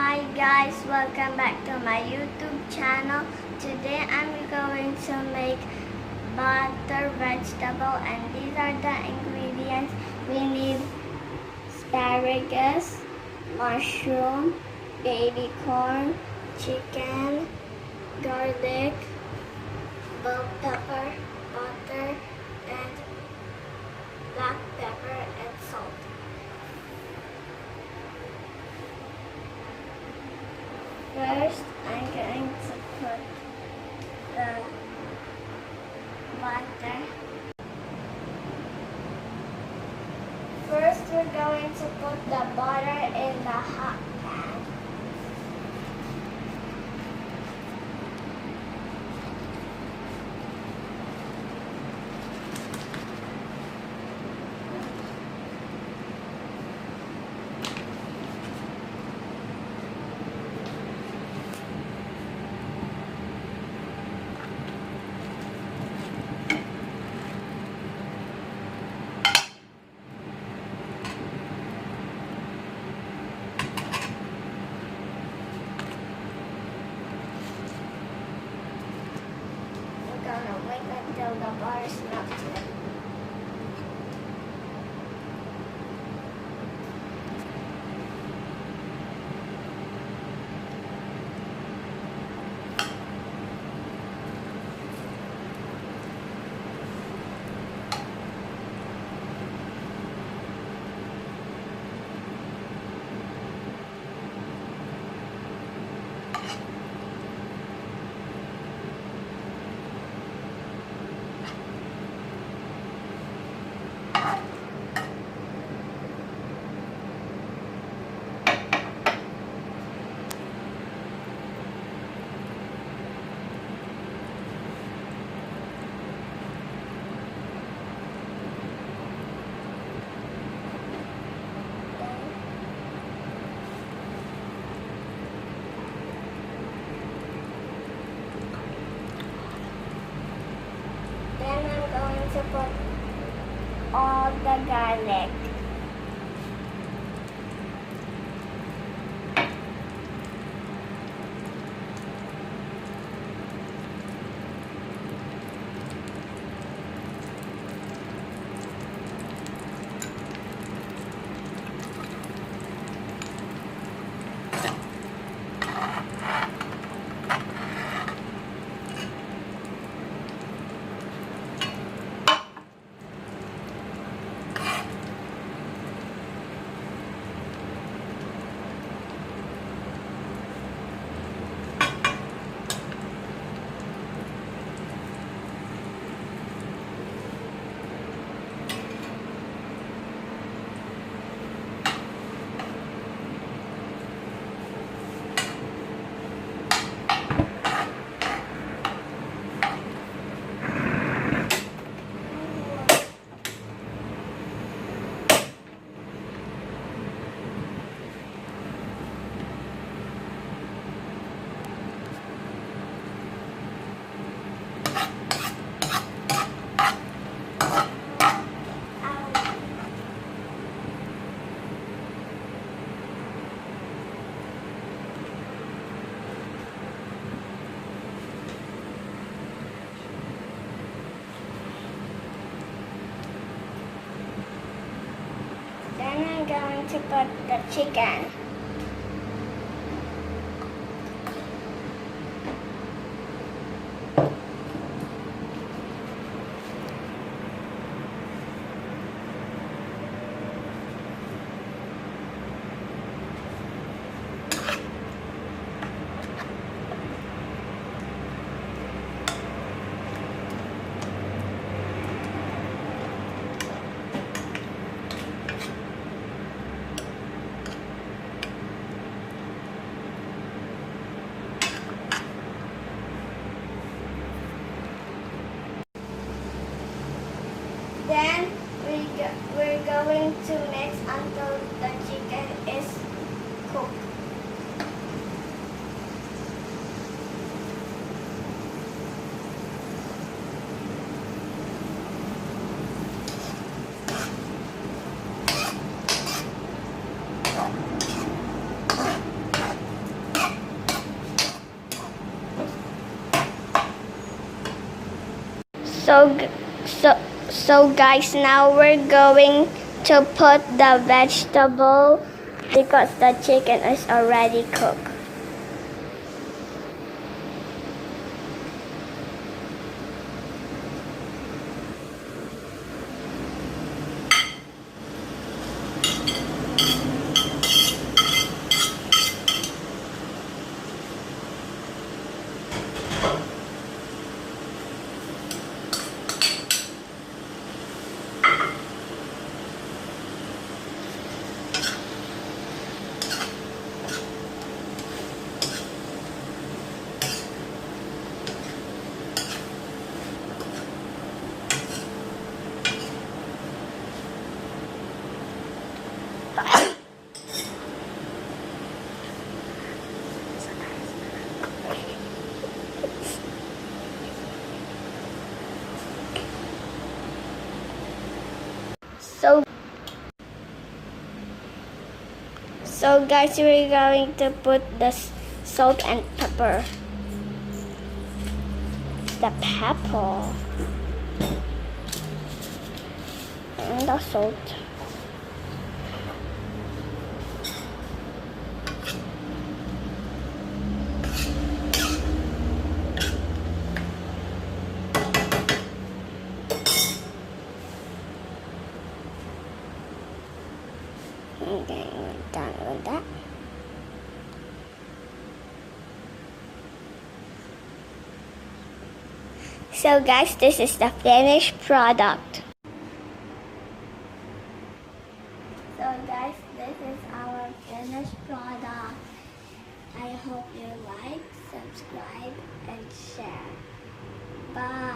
Hi guys, welcome back to my YouTube channel. Today I'm going to make butter vegetable, and these are the ingredients. We need asparagus, mushroom, baby corn, chicken, garlic, bell pepper, butter, and black pepper and salt. First, I'm going to put the butter. First, we're going to put the butter in the hot pan. Gonna wait until the butter is melted. Then I'm going to put all the garlic. Then I'm going to put the chicken. Then we're going to mix until the chicken is cooked. So guys, now we're going to put the vegetable because the chicken is already cooked. So guys, we're going to put the salt and pepper. The pepper and the salt. Okay, we're done with that. So guys, this is the finished product. So guys, this is our finished product. I hope you like, subscribe, and share. Bye.